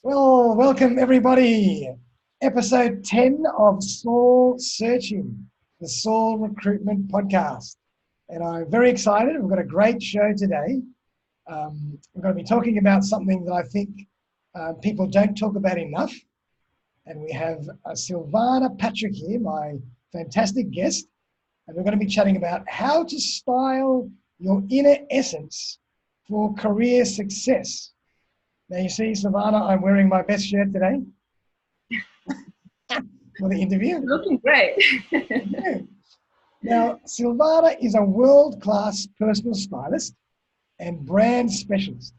Well, welcome everybody. Episode 10 of Soul Searching, the Soul Recruitment Podcast. And I'm very excited. We've got a great show today. We're going to be talking about something that I think people don't talk about enough. And we have Silvana Patrick here, my fantastic guest. And we're going to be chatting about how to style your inner essence for career success. Now you see, Silvana, I'm wearing my best shirt today for the interview. Looking great. Yeah. Now, Silvana is a world-class personal stylist and brand specialist.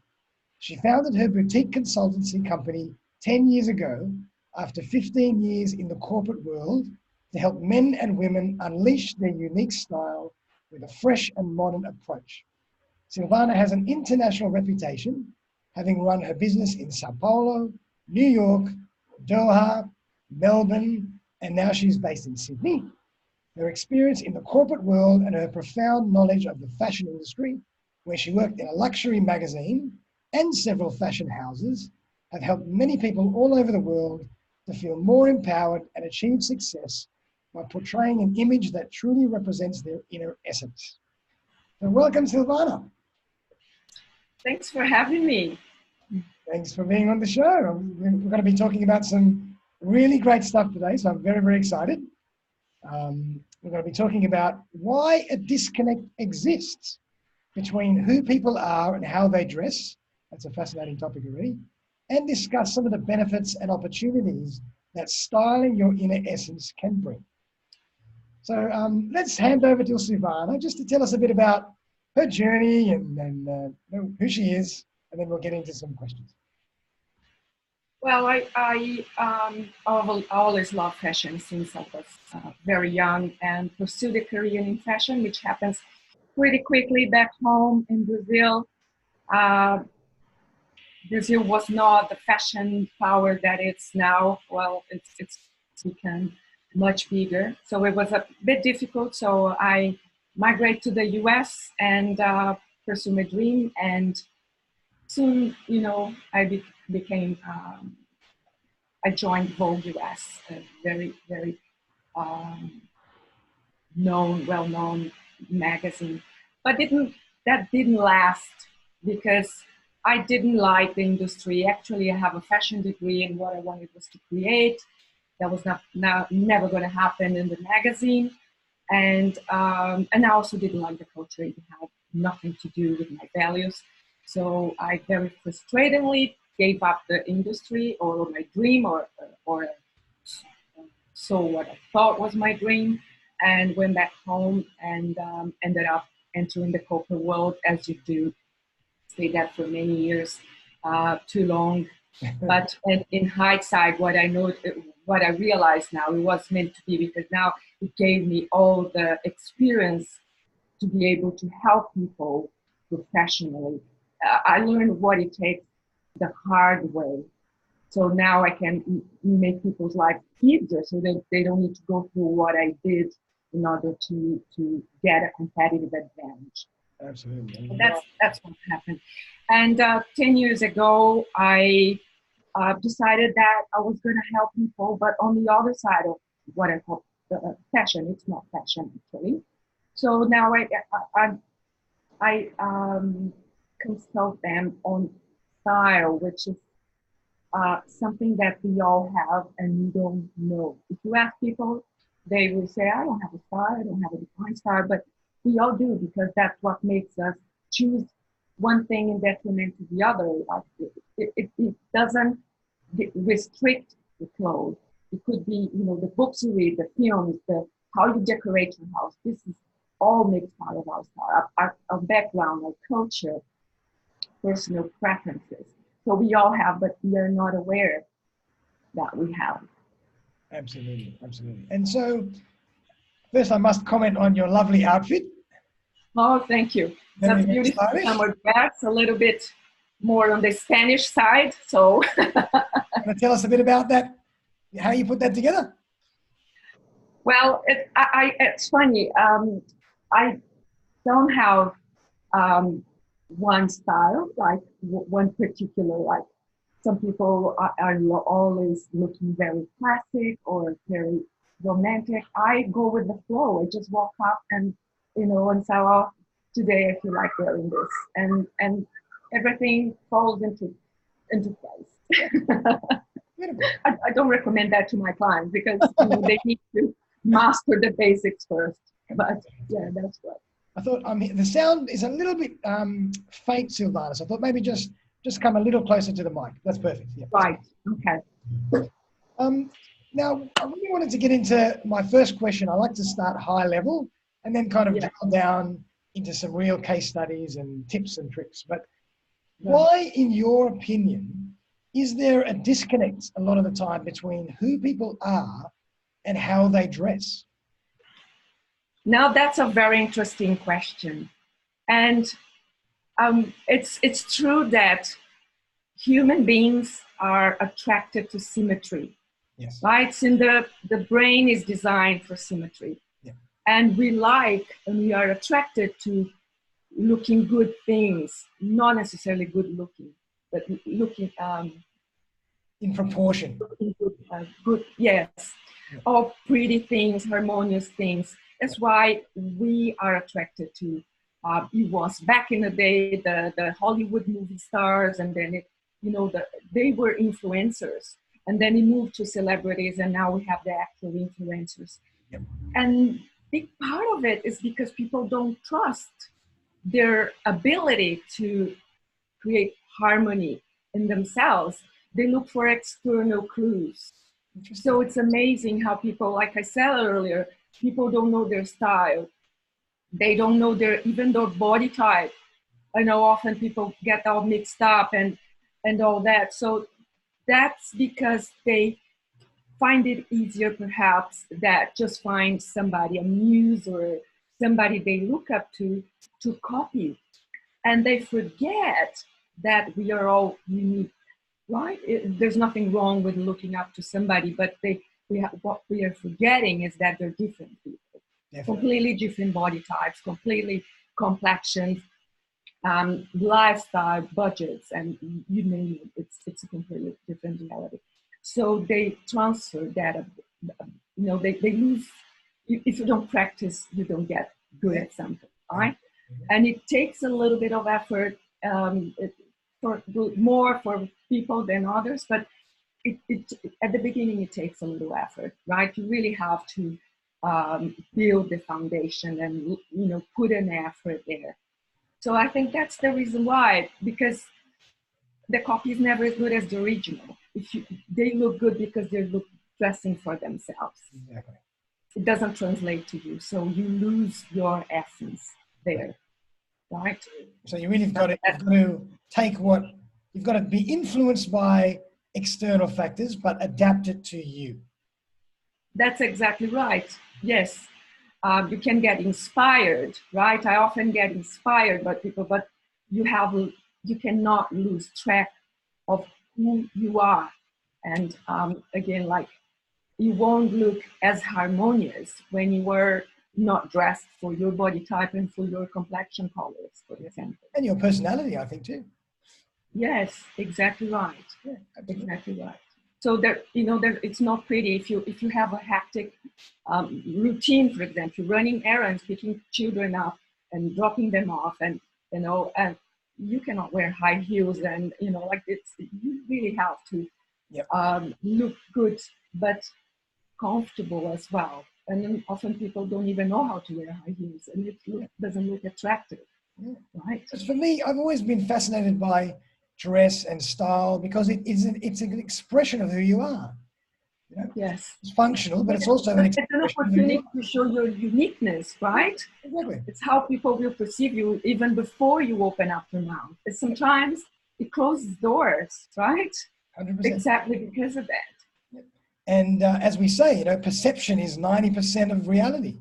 She founded her boutique consultancy company 10 years ago after 15 years in the corporate world to help men and women unleash their unique style with a fresh and modern approach. Silvana has an international reputation, having run her business in Sao Paulo, New York, Doha, Melbourne, and now she's based in Sydney. Her experience in the corporate world and her profound knowledge of the fashion industry, where she worked in a luxury magazine and several fashion houses, have helped many people all over the world to feel more empowered and achieve success by portraying an image that truly represents their inner essence. So welcome, Silvana. Thanks for having me. Thanks for being on the show. We're going to be talking about some really great stuff today, so I'm very, very excited. We're going to be talking about why a disconnect exists between who people are and how they dress. That's a fascinating topic already. And discuss some of the benefits and opportunities that styling your inner essence can bring. So let's hand over to Silvana just to tell us a bit about her journey and who she is, and then we'll get into some questions. Well, I always loved fashion since I was very young and pursued a career in fashion, which happens pretty quickly back home in Brazil. Brazil was not the fashion power that it's now. Well, it's become much bigger. So it was a bit difficult. So I migrated to the US and pursue my dream. And soon, I became, I joined Vogue US, a very, very well-known magazine. But that didn't last because I didn't like the industry. Actually, I have a fashion degree, and what I wanted was to create. That was never going to happen in the magazine. And I also didn't like the culture. It had nothing to do with my values. So I very frustratingly gave up the industry or my dream or so what I thought was my dream, and went back home and ended up entering the corporate world as you do. Stayed that for many years, too long. But in hindsight, what I realized now, it was meant to be, because now it gave me all the experience to be able to help people professionally. I learned what it takes the hard way. So now I can make people's lives easier so that they don't need to go through what I did in order to get a competitive advantage. Absolutely. So that's what happened. And 10 years ago, I decided that I was going to help people, but on the other side of what I call fashion. It's not fashion, actually. So now I consult them on style, which is something that we all have and we don't know. If you ask people, they will say, I don't have a style, I don't have a defined style, but we all do, because that's what makes us choose one thing in detriment to the other. Like it doesn't restrict the clothes. It could be, the books you read, the films, how you decorate your house. This is all makes part of our style, our background, our culture, personal preferences. So we all have, but we are not aware that we have. Absolutely, absolutely. And so, first I must comment on your lovely outfit. Oh, thank you. That's beautiful summer dress, a little bit more on the Spanish side. So, can you tell us a bit about that? How you put that together? Well, it's funny. I don't have one style, like one particular some people are always looking very classic or very romantic. I go with the flow. I just walk up and, and say, oh, today I feel like wearing this. And everything falls into place. I don't recommend that to my clients because they need to master the basics first. But yeah, that's what. I thought the sound is a little bit faint, Silvana. So I thought maybe just come a little closer to the mic. That's perfect. Yeah. Right. Okay. Now, I really wanted to get into my first question. I like to start high level and then kind of drill down into some real case studies and tips and tricks. But why, in your opinion, is there a disconnect a lot of the time between who people are and how they dress? Now, that's a very interesting question. And it's true that human beings are attracted to symmetry. Yes. Right? And the brain is designed for symmetry. Yeah. And we are attracted to looking good things, not necessarily good looking, but looking in proportion. Looking good, yes. Yeah. Or pretty things, harmonious things. That's why we are attracted to, it was back in the day, the Hollywood movie stars, and then they were influencers. And then it moved to celebrities, and now we have the actual influencers. Yep. And big part of it is because people don't trust their ability to create harmony in themselves. They look for external clues. So it's amazing how people, like I said earlier, people don't know their style. They don't know even their body type. I know often people get all mixed up and all that. So that's because they find it easier perhaps that just find somebody, a muse or somebody they look up to copy. And they forget that we are all unique, right? There's nothing wrong with looking up to somebody, but what we are forgetting is that they're different people. Definitely. Completely different body types, completely complexions, lifestyle, budgets, and you name it, it's a completely different reality. So they transfer that, they lose. If you don't practice, you don't get good at something, right? And it takes a little bit of effort, more for people than others, but at the beginning it takes a little effort, right? You really have to build the foundation and put an effort there. So I think that's the reason why, because the copy is never as good as the original. They look good because they're dressing for themselves. Exactly. It doesn't translate to you, so you lose your essence there, right? So you really got to take what you've got to be influenced by external factors, but adapt it to you. That's exactly right. Yes. You can get inspired, right? I often get inspired by people, but you cannot lose track of who you are. And again, like, you won't look as harmonious when you were not dressed for your body type and for your complexion colors, for example. And your personality, I think, too. Yes, exactly right. Yeah, exactly right. So it's not pretty if you have a hectic routine, for example, running errands, picking children up and dropping them off, and and you cannot wear high heels, and you really have to look good but comfortable as well. And then often people don't even know how to wear high heels, and it doesn't look attractive, right? Because for me, I've always been fascinated by dress and style because it's an expression of who you are. Yes. It's functional, but it's also an opportunity to show your uniqueness, right? Exactly. It's how people will perceive you even before you open up your mouth. And sometimes it closes doors, right? 100%. Exactly because of that. And as we say, perception is 90% of reality.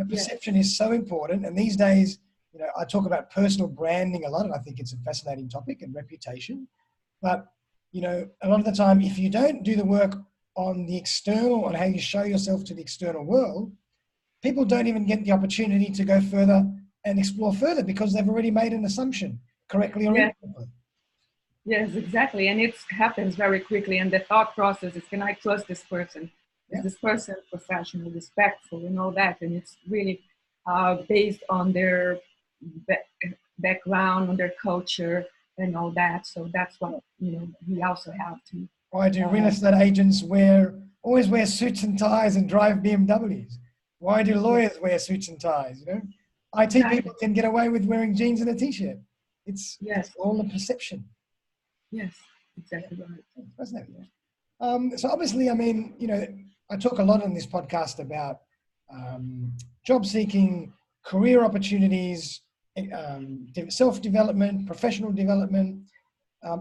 Perception is so important. And these days, I talk about personal branding a lot, and I think it's a fascinating topic, and reputation. But, a lot of the time, if you don't do the work on the external, on how you show yourself to the external world, people don't even get the opportunity to go further and explore further because they've already made an assumption, correctly or incorrectly. Yes, exactly. And it happens very quickly. And the thought process is, can I trust this person? Is Yeah. this person professional, respectful, and all that? And it's really based on their background, on their culture, and all that. So that's what, we also have to. Why do real estate agents always wear suits and ties and drive BMWs? Why do lawyers wear suits and ties? IT Exactly. people can get away with wearing jeans and a t-shirt. It's Yes. all a perception. Yes. Exactly right. Fascinating. So obviously, I mean, I talk a lot on this podcast about job seeking, career opportunities, self-development, professional development.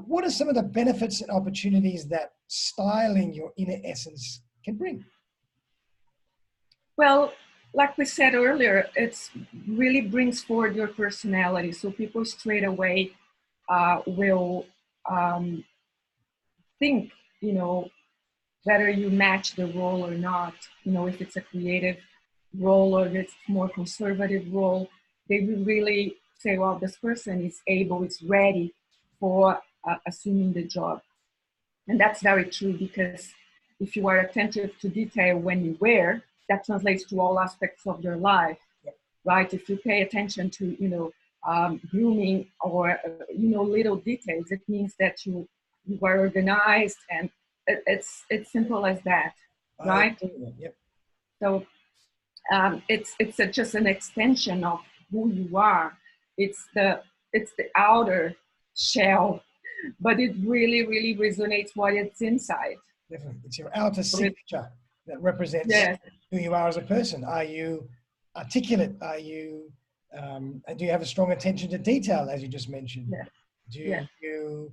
What are some of the benefits and opportunities that styling your inner essence can bring? Well, like we said earlier, it's really brings forward your personality. So people straight away will um, think, whether you match the role or not. If it's a creative role or if it's more conservative role, they will really say, well, this person is able, is ready for assuming the job. And that's very true, because if you are attentive to detail when you wear, that translates to all aspects of your life, right? If you pay attention to, grooming or, little details, it means that you are organized, and it's simple as that, right? Yep. So it's just an extension of who you are. It's the outer shell, but it really, really resonates what it's inside. Definitely. It's your outer signature that represents Yes, who you are as a person. Are you articulate? Are you, do you have a strong attention to detail, as you just mentioned? yes, Do yes, you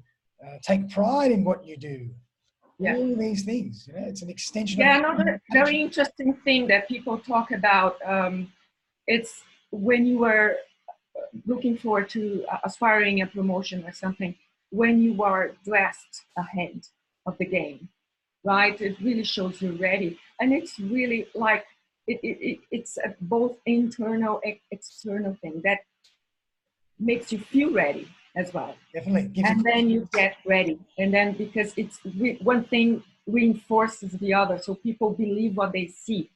take pride in what you do? yeah. All these things, it's an extension of Yeah, your another very interesting thing that people talk about, it's when you are looking forward to aspiring a promotion or something, when you are dressed ahead of the game, right? It really shows you're ready. And it's really like, it's a both internal and external thing that makes you feel ready as well. definitely gives you And then you confidence. get ready. And then because one thing reinforces the other. So people believe what they see.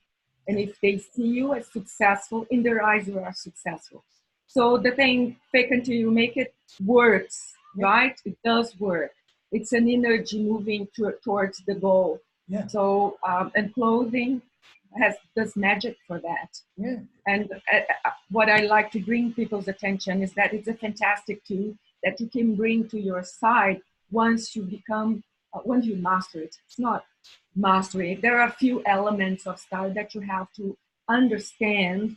And if they see you as successful, in their eyes, you are successful. So the thing, fake until you make it, works, Yep. right? It does work. It's an energy moving towards the goal. Yeah. So, and clothing does magic for that. Yeah. And what I like to bring people's attention is that it's a fantastic tool that you can bring to your side once once you master it. It's not mastery. There are a few elements of style that you have to understand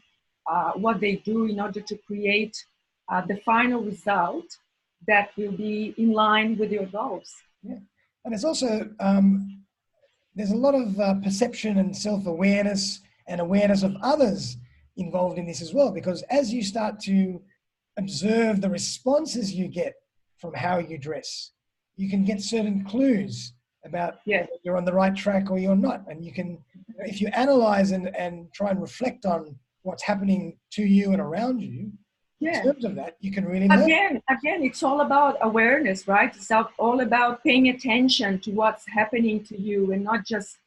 what they do in order to create the final result that will be in line with your goals. Yeah. And it's also, there's a lot of perception and self-awareness and awareness of others involved in this as well, because as you start to observe the responses you get from how you dress, you can get certain clues about Yes. whether you're on the right track or you're not. And you can, if you analyze and try and reflect on what's happening to you and around you, in Yeah. terms of that, you can really learn. Again, it's all about awareness, right? It's all about paying attention to what's happening to you, and not just,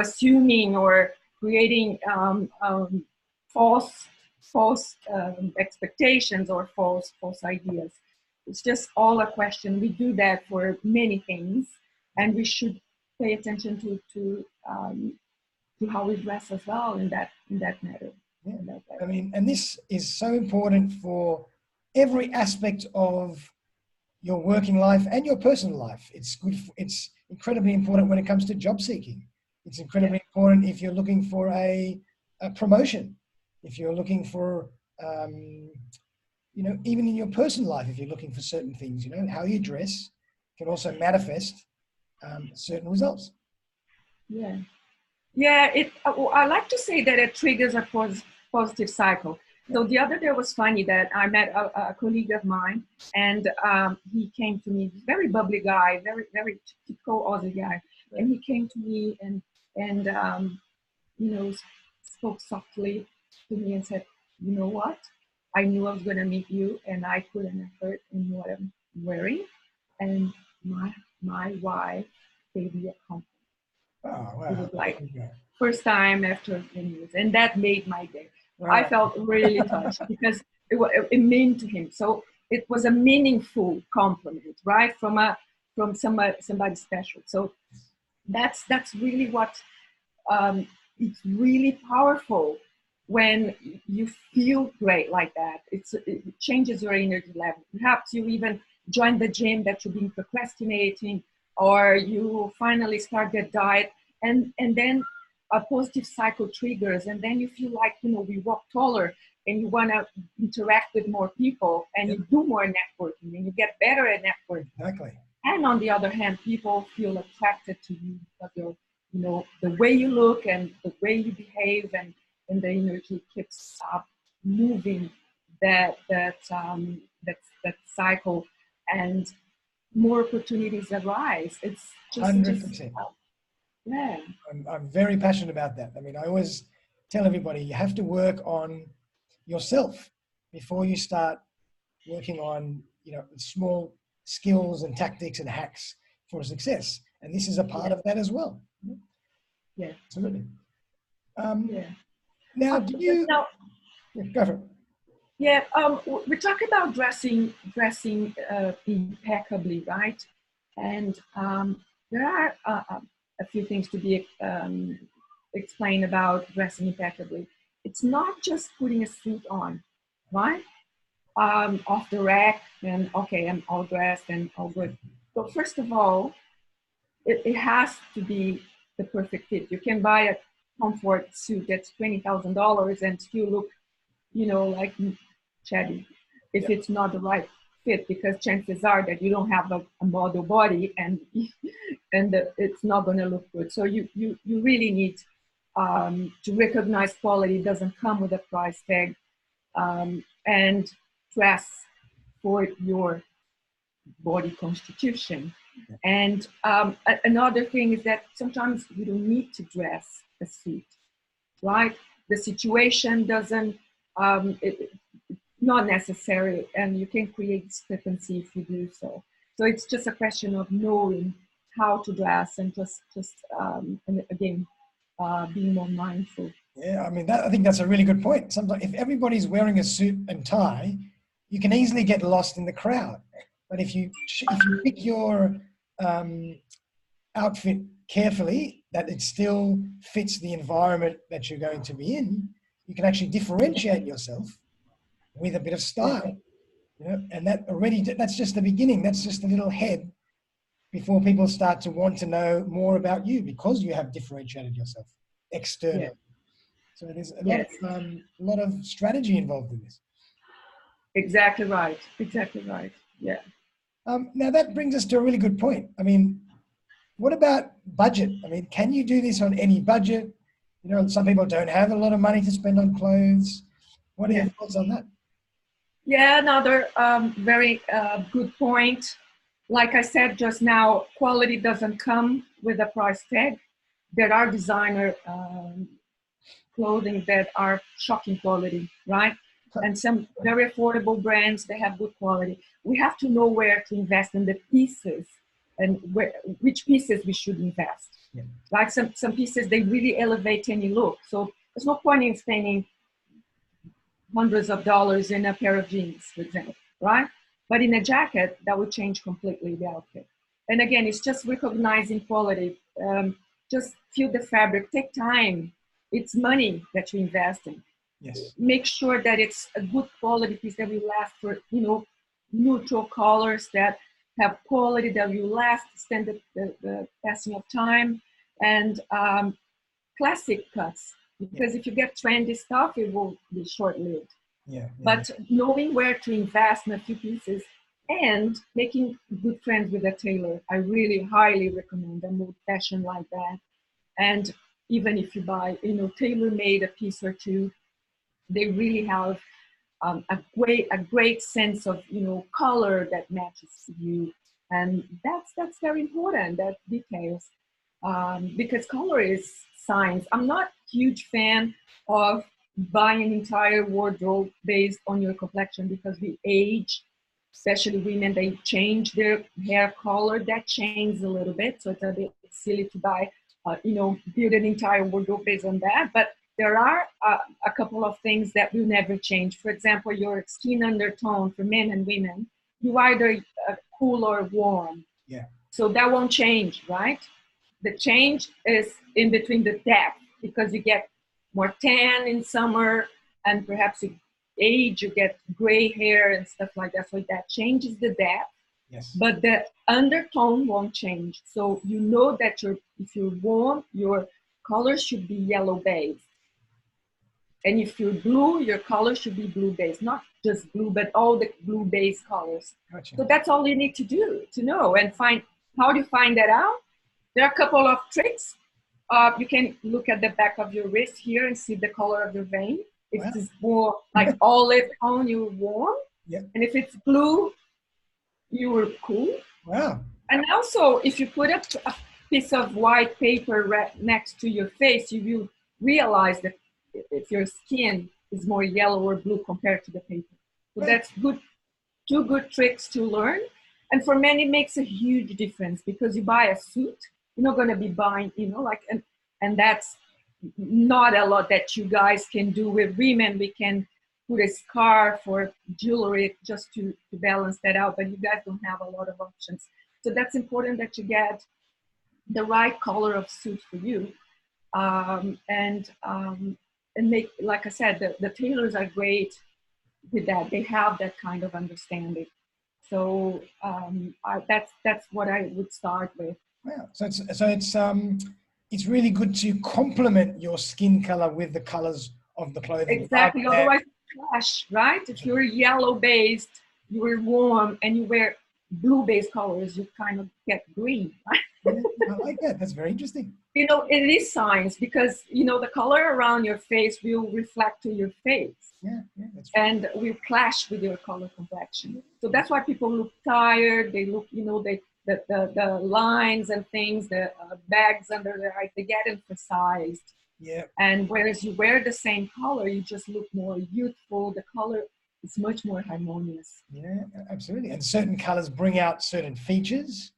assuming or creating false expectations or false ideas. It's just all a question. We do that for many things, and we should pay attention to how we dress as well in that matter. Yeah. I mean, and this is so important for every aspect of your working life and your personal life. It's good. It's incredibly important when it comes to job seeking. It's incredibly important if you're looking for a promotion, if you're looking for, even in your personal life, if you're looking for certain things, how you dress can also manifest certain results. Yeah. Yeah, I like to say that it triggers a positive cycle. So the other day was funny that I met a colleague of mine, and he came to me, very bubbly guy, very, very typical Aussie guy. And he came to me and you know, spoke softly to me and said, you know what? I knew I was going to meet you, and I put an effort in what I'm wearing. and my wife gave me a compliment. Oh, It wow. was like There you go. first time after 10 years, and that made my day. I Wow. felt really touched because it meant to him. So it was a meaningful compliment, right, from somebody special. So that's really what it's really powerful when you feel great like that. It changes your energy level. Perhaps you even join the gym that you've been procrastinating, or you finally start the diet, and then a positive cycle triggers, and then you feel like, we walk taller, and you want to interact with more people, and Yep. you do more networking, and you get better at networking. Exactly. And on the other hand, people feel attracted to you because you're, the way you look and the way you behave, and the energy keeps up moving that cycle, and more opportunities arise. It's just 100%. yeah. I'm very passionate about that. I mean, I always tell everybody you have to work on yourself before you start working on, small skills and tactics and hacks for success. And this is a part of that as well. Yeah. Absolutely. Yeah. Now, do you Now, go for it? yeah, we talk about dressing impeccably, right? And there are a few things to be explained about dressing impeccably. It's not just putting a suit on, right? Off the rack, and okay, I'm all dressed and all good. So first of all, it has to be the perfect fit. You can buy a comfort suit that's $20,000 and still look, like shabby if Yeah. it's not the right fit, because chances are that you don't have a model body, and it's not going to look good. So you really need to recognize quality doesn't come with a price tag, and dress for your body constitution. And another thing is that sometimes you don't need to dress a suit, right? The situation doesn't, not necessary, and you can create discrepancy if you do so. So it's just a question of knowing how to dress, and and again, being more mindful. Yeah, I mean, I think that's a really good point. Sometimes, if everybody's wearing a suit and tie, you can easily get lost in the crowd. But if you pick your outfit carefully, that it still fits the environment that you're going to be in, you can actually differentiate yourself with a bit of style. And that's just the beginning. That's just a little head before people start to want to know more about you, because you have differentiated yourself externally. Yeah. So there's Yes. a lot of strategy involved in this. Exactly right. Exactly right. Yeah. Now that brings us to a really good point. I mean, what about budget? I mean, can you do this on any budget? Some people don't have a lot of money to spend on clothes. What are your thoughts on that? Yeah, another very good point. Like I said just now, quality doesn't come with a price tag. There are designer clothing that are shocking quality, right? And some very affordable brands, they have good quality. We have to know where to invest in the pieces, and which pieces we should invest. Yeah. Like some pieces, they really elevate any look. So there's no point in spending hundreds of dollars in a pair of jeans, for example, right? But in a jacket, that would change completely the outfit. And again, it's just recognizing quality. Just feel the fabric, take time. It's money that you invest in. Yes. Make sure that it's a good quality piece that will last for, neutral colors that have quality that will last, stand the passing of time, and classic cuts, because if you get trendy stuff, it will be short-lived. Yeah. But knowing where to invest in a few pieces, and making good friends with a tailor, I really highly recommend a mode fashion like that. And even if you buy, tailor-made a piece or two, they really have a great sense of, color that matches you, and that's very important. That details, because color is science. I'm not a huge fan of buying an entire wardrobe based on your complexion, because we age, especially women, they change their hair color. That changes a little bit. So it's a bit silly to buy, build an entire wardrobe based on that. But there are a couple of things that will never change. For example, your skin undertone for men and women, you either cool or warm. Yeah. So that won't change, right? The change is in between the depth, because you get more tan in summer, and perhaps you age, you get gray hair and stuff like that. So that changes the depth. Yes. But the undertone won't change. So you know that if you're warm, your color should be yellow based. And if you're blue, your color should be blue based, not just blue, but all the blue based colors. Gotcha. So that's all you need to do to know. And how do you find that out? There are a couple of tricks. You can look at the back of your wrist here and see the color of your vein. If it's more like olive tone, you're warm. Yep. And if it's blue, you're cool. Wow. And also, if you put a piece of white paper next to your face, you will realize that if your skin is more yellow or blue compared to the paper. So that's good. 2 good tricks to learn. And for men, it makes a huge difference, because you buy a suit, you're not going to be buying, and that's not a lot that you guys can do. With women, we can put a scarf or jewelry just to balance that out, but you guys don't have a lot of options. So that's important that you get the right color of suit for you. And make, like I said, the tailors are great with that. They have that kind of understanding. So that's what I would start with. Wow. It's really good to complement your skin color with the colors of the clothing. Exactly. Otherwise, clash, right? If you're yellow based, you're warm, and you wear blue based colors, you kind of get green, right? Yeah, I like that. That's very interesting. It is science, because the color around your face will reflect to your face. Yeah, that's right. And will clash with your color complexion. So that's why people look tired. They look, the lines and things, the bags under their eyes, they get emphasized. Yeah. And whereas you wear the same color, you just look more youthful. The color is much more harmonious. Yeah, absolutely. And certain colors bring out certain features.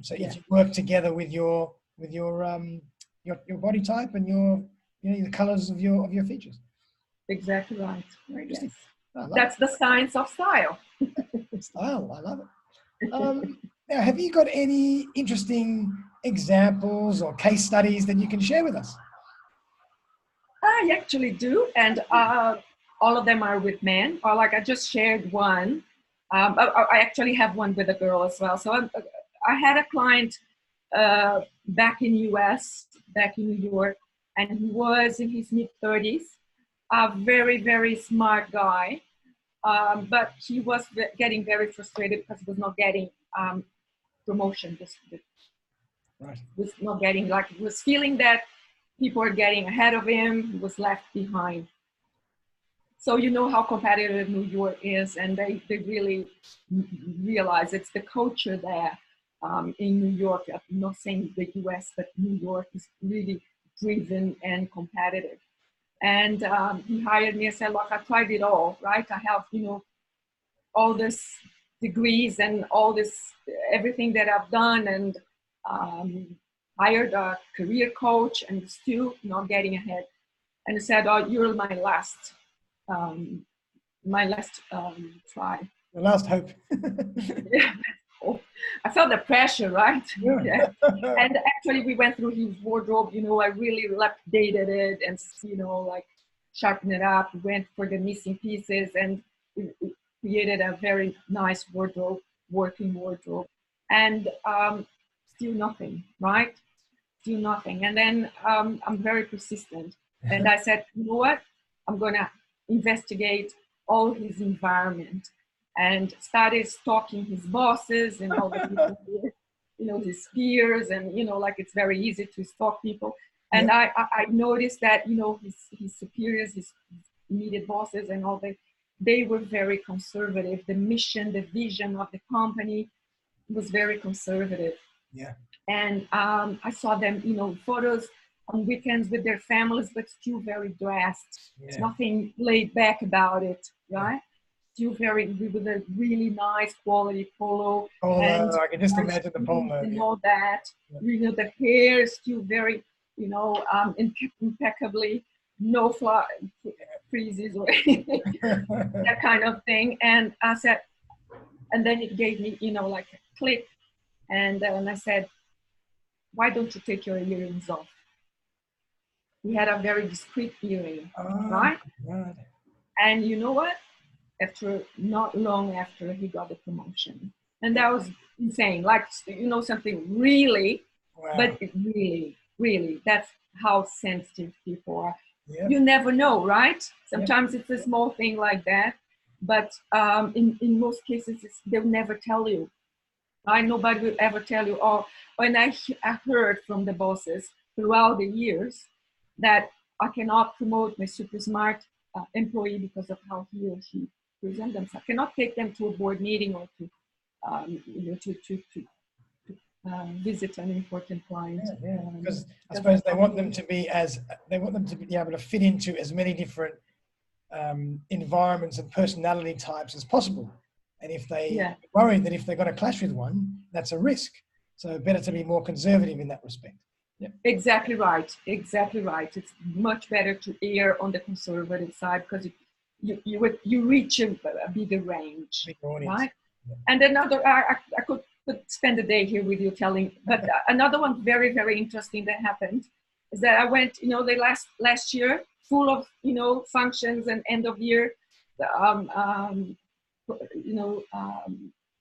So if you work together with your body type and the colors of your features. Exactly right. Very interesting. Yes. That's the science of style. Style, I love it. Now, have you got any interesting examples or case studies that you can share with us? I actually do, and all of them are with men. Or like I just shared one. I actually have one with a girl as well. So I had a client back in US, back in New York, and he was in his mid-30s, a very, very smart guy, but he was getting very frustrated because he was not getting promotion. Right. Was not getting, he was feeling that people are getting ahead of him, he was left behind. So you know how competitive New York is, and they really realize it's the culture there. In New York, I'm not saying the US, but New York is really driven and competitive. And he hired me and said, look, I tried it all, right? I have, all this degrees and all this, everything that I've done, and hired a career coach, and still not getting ahead. And he said, oh, you're my last try. The last hope. Yeah. I felt the pressure, right? Yeah. And actually we went through his wardrobe, I really updated it and, sharpened it up, went for the missing pieces, and created a very nice wardrobe, working wardrobe. And still nothing, right? Still nothing. And then I'm very persistent. And I said, you know what? I'm going to investigate all his environment, and started stalking his bosses and all the people who, his peers, and, it's very easy to stalk people. And I noticed that, his superiors, his immediate bosses and all that, they were very conservative. The mission, the vision of the company was very conservative. Yeah. And I saw them, photos on weekends with their families, but still very dressed. Yeah. There's nothing laid back about it, right? still very with a really nice quality polo and Polo, I can just nice imagine the shoes polo. and Yeah. all that. Yeah. You know, the hair is still very, you know, impeccably, no freezes or anything, that kind of thing. And I said, and then it gave me, you know, like a click. And I said, why don't you take your earrings off? He had a very discreet earring, Oh, right? God. And you know what? After not long after he got the promotion, and Yeah. that was insane. Like, you know, something really, Wow. but it really, really, that's how sensitive people are. Yeah. You never know, right? Yeah. Sometimes it's a small thing like that, but in most cases, they'll never tell you. Right? Nobody will ever tell you. Or when I heard from the bosses throughout the years that I cannot promote my super smart employee because of how he or she present themselves. I cannot take them to a board meeting or to you know to visit an important client. Yeah, yeah. Because I Because of suppose they how want them to be able to fit into as many different environments and personality types as possible. And if they yeah. worry that if they're going to clash with one, that's a risk. So better to be more conservative in that respect. Yeah. Exactly right. Exactly right. It's much better to err on the conservative side because you reach a bigger range, Big audience. right? And another, I could spend a day here with you telling, but another one very, very interesting that happened is that I went, you know, the last year full of, you know, functions and end of year, um, um, you know,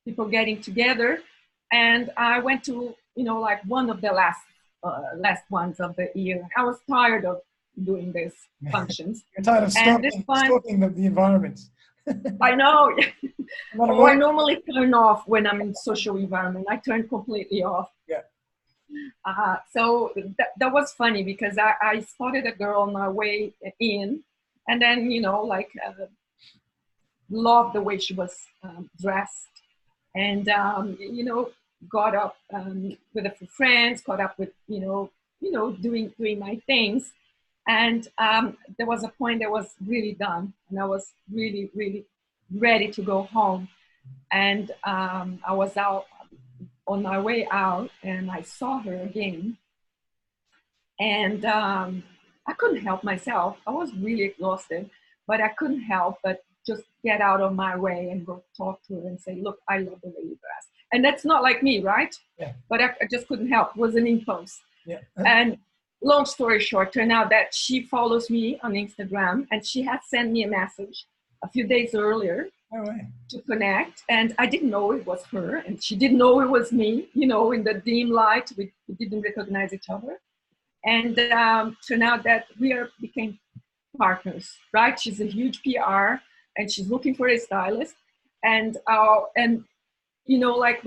people getting together. And I went to, you know, like one of the last ones of the year. I was tired of doing these functions. You're tired of And this one, stalking the environments. I know. A lot of Oh, I work. normally turn off when I'm in social environment. I turn completely off. Yeah. So that was funny because I spotted a girl on my way in, and then, you know, like loved the way she was dressed, and you know, got up with a few friends, caught up with, doing my things, and there was a point that was really done, and I was really, really ready to go home, and I was out on my way out, and I saw her again, and I couldn't help myself. I was really exhausted, but I couldn't help but just get out of my way and go talk to her and say, "Look, I love the way you dress." And that's not like me, right? Yeah. But I just couldn't help. It was an impulse. Yeah. And long story short, turned out that she follows me on Instagram, and she had sent me a message a few days earlier to connect, and I didn't know it was her, and she didn't know it was me. You know, in the dim light, we didn't recognize each other, and turned out that we became partners. Right? She's a huge PR, and she's looking for a stylist, and you know, like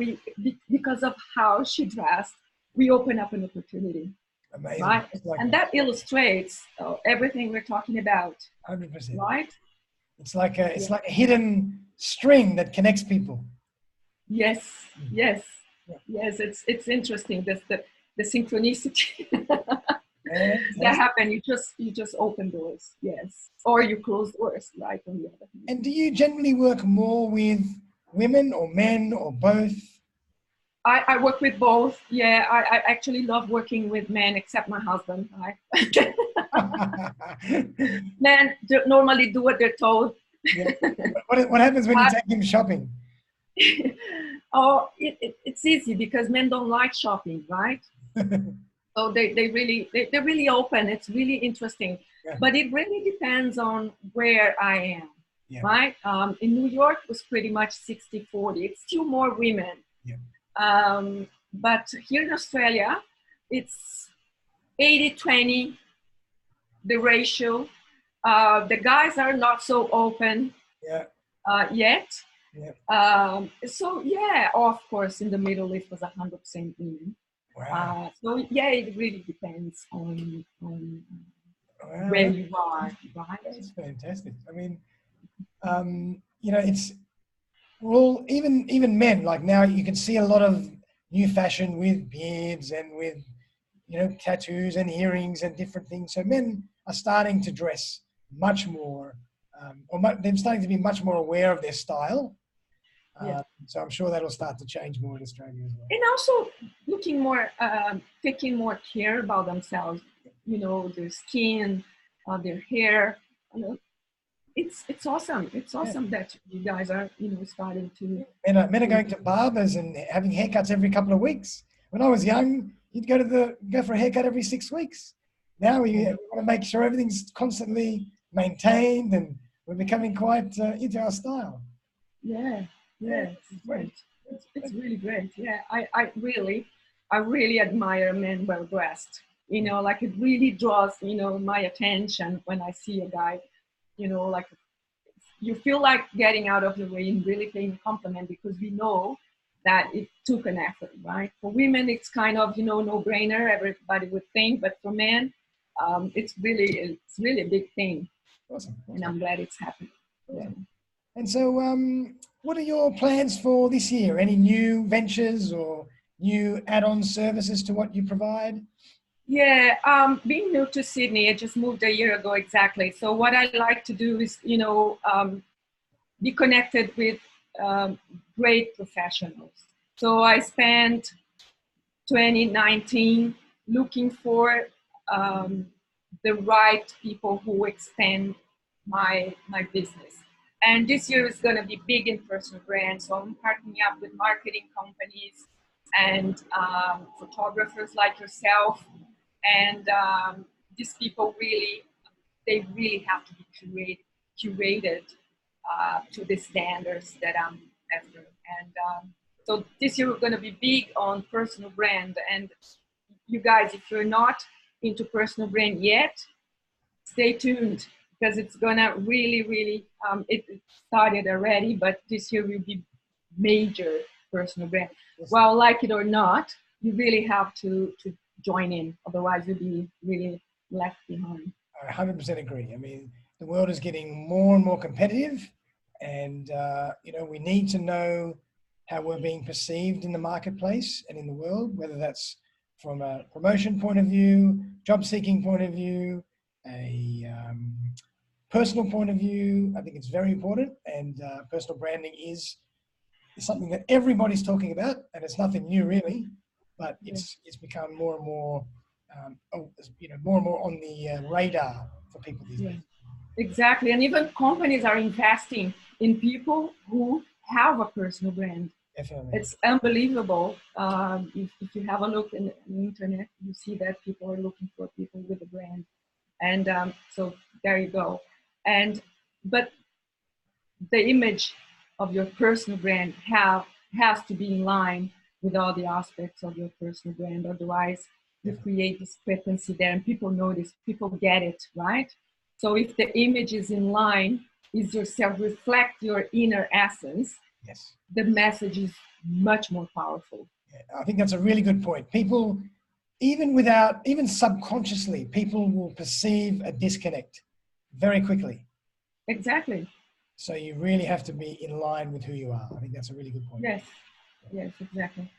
because of how she dressed, we open up an opportunity. Amazing. Right? Like and that illustrates everything we're talking about. 100%. Right? It's like a hidden string that connects people. Yes. It's interesting. That's the synchronicity that happen. You just open doors. Yes, or you close doors. Right, on the other hand. And do you generally work more with women or men or both? I work with both. Yeah, I actually love working with men, except my husband. Men normally do what they're told. Yeah. What happens when you take him shopping? Oh, it's easy because men don't like shopping, right? So they're really open. It's really interesting. Yeah. But it really depends on where I am, right? In New York, it was pretty much 60-40. It's still more women. Yeah. But here in Australia, it's 80-20, the ratio. The guys are not so open yet. Yeah. So yeah, of course, in the Middle East was 100% women. Wow. So yeah, it really depends on where you are, right? That's fantastic. I mean, you know, it's well, even men, like now you can see a lot of new fashion with beards and with, you know, tattoos and earrings and different things. So men are starting to dress much more they're starting to be much more aware of their style. Yeah. So I'm sure that'll start to change more in Australia as well. And also looking more, taking more care about themselves, you know, their skin, their hair. You know, it's awesome. It's awesome that you guys are, you know, starting to. Men are going to barbers and having haircuts every couple of weeks. When I was young, you'd go for a haircut every 6 weeks. Now we want to make sure everything's constantly maintained, and we're becoming quite into our style. Yeah, it's great. It's really great. Yeah, I really admire men well dressed. You know, like it really draws, you know, my attention when I see a guy, you know, like you feel like getting out of the way and really paying a compliment, because we know that it took an effort, right? For women, it's kind of, you know, no brainer. Everybody would think, but for men, it's really a big thing. Awesome. And I'm glad it's happening. Awesome. Yeah. And so, what are your plans for this year? Any new ventures or new add-on services to what you provide? Yeah, being new to Sydney, I just moved a year ago exactly. So what I like to do is, you know, be connected with great professionals. So I spent 2019 looking for the right people who extend my business. And this year is going to be big in personal brand. So I'm partnering up with marketing companies and photographers like yourself. And these people they really have to be curated to the standards that I'm after. And so this year we're going to be big on personal brand. And you guys, if you're not into personal brand yet, stay tuned, because it's gonna really it started already, but this year will be major personal brand. Well, like it or not, you really have to join in, otherwise you'll be really left behind. I 100% agree. I mean, the world is getting more and more competitive, and you know, we need to know how we're being perceived in the marketplace and in the world, whether that's from a promotion point of view, job seeking point of view, a personal point of view. I think it's very important, and personal branding is something that everybody's talking about, and it's nothing new really, but it's become more and more, you know, more and more on the radar for people these days. Exactly, and even companies are investing in people who have a personal brand. Definitely. It's unbelievable. If you have a look in the internet, you see that people are looking for people with a brand. And so there you go. But the image of your personal brand has to be in line with all the aspects of your personal brand. Otherwise, you create discrepancy there, and people notice, people get it, right? So if the image is in line, is yourself, reflect your inner essence, yes, the message is much more powerful. Yeah, I think that's a really good point. People, even subconsciously, people will perceive a disconnect very quickly. Exactly. So you really have to be in line with who you are. I think that's a really good point. Yes, exactly.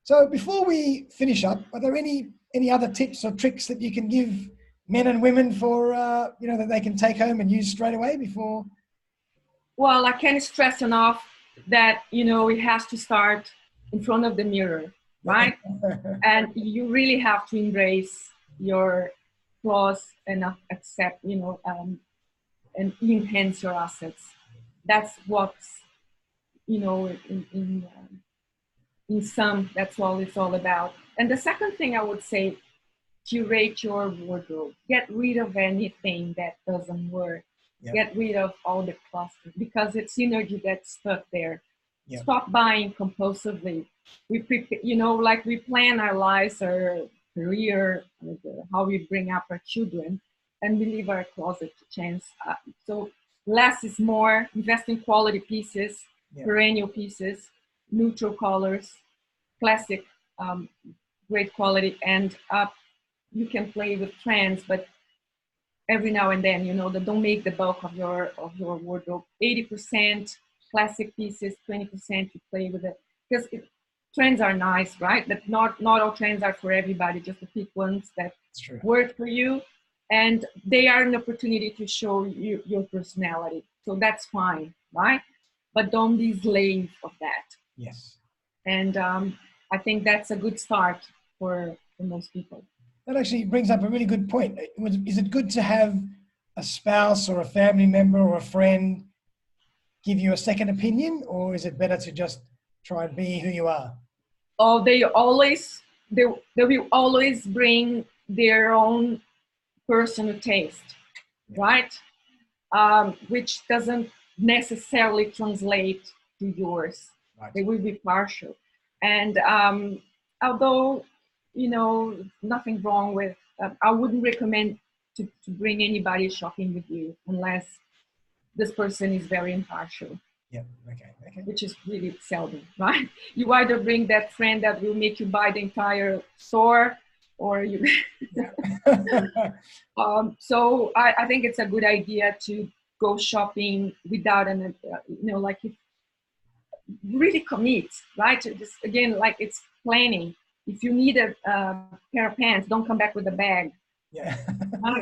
So before we finish up, are there any other tips or tricks that you can give men and women for, you know, that they can take home and use straight away before? Well, I can't stress enough that, you know, it has to start in front of the mirror, right? And you really have to embrace your flaws and accept, you know, and enhance your assets. That's what's, you know, in sum, that's what it's all about. And the second thing I would say, curate your wardrobe. Get rid of anything that doesn't work. Yep. Get rid of all the cluster, because it's synergy that's stuck there. Yep. Stop buying compulsively. You know, like we plan our lives, our career, how we bring up our children, and we leave our closet to chance. So less is more. Invest in quality pieces, yep. Perennial pieces, neutral colors, classic, great quality, and you can play with trends, but every now and then, you know, that don't make the bulk of your wardrobe. 80% classic pieces, 20% you play with it, because trends are nice, right? But not all trends are for everybody. Just to pick ones that work for you, and they are an opportunity to show you your personality. So that's fine, right? But don't be slave of that. Yes. And I think that's a good start for most people. That actually brings up a really good point. Is it good to have a spouse or a family member or a friend give you a second opinion, or is it better to just try and be who you are? Oh, they will always bring their own personal taste, right? Which doesn't necessarily translate to yours. Right. They will be partial. And although, nothing wrong with, I wouldn't recommend to bring anybody shopping with you unless this person is very impartial. Yeah. Okay. Which is really seldom, right? You either bring that friend that will make you buy the entire store, or you. So I think it's a good idea to go shopping without like if really commit, right? Just again, like it's planning. If you need a pair of pants, don't come back with a bag. Yeah.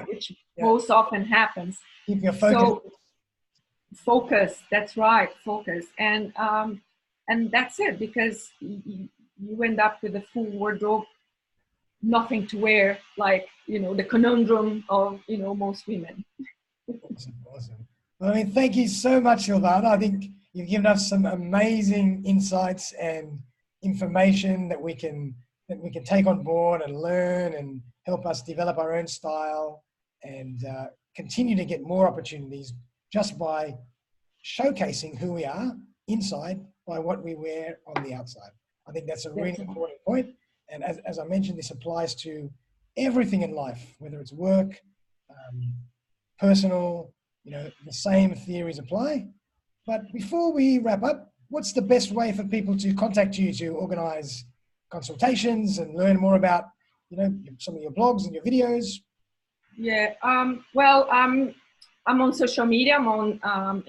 Which most often happens. Keep your focus. So focus, that's right, focus. And that's it, because you end up with a full wardrobe, nothing to wear, like, the conundrum of, most women. Awesome. Well, I mean, thank you so much, Silvana. I think you've given us some amazing insights and information that we can take on board and learn and help us develop our own style and continue to get more opportunities just by showcasing who we are inside by what we wear on the outside. I think that's a really important point. And as I mentioned, this applies to everything in life, whether it's work, personal, the same theories apply. But before we wrap up, what's the best way for people to contact you to organize consultations and learn more about, some of your blogs and your videos? Yeah. Well, I'm on social media. I'm on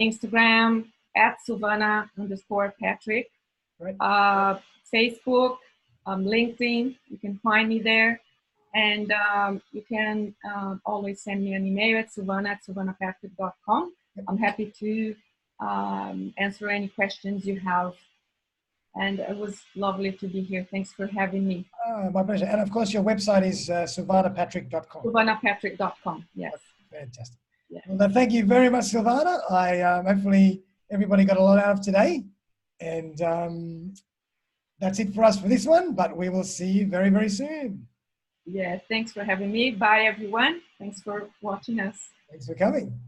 Instagram at Silvana_Patrick. Right. Facebook, LinkedIn. You can find me there. And you can always send me an email at silvana@silvanapatrick.com. I'm happy to answer any questions you have. And it was lovely to be here. Thanks for having me. My pleasure. And of course, your website is silvanapatrick.com. Silvanapatrick.com, yes. Fantastic. Yeah. Well, thank you very much, Silvana. Hopefully everybody got a lot out of today. And that's it for us for this one, but we will see you very, very soon. Yeah, thanks for having me. Bye, everyone. Thanks for watching us. Thanks for coming.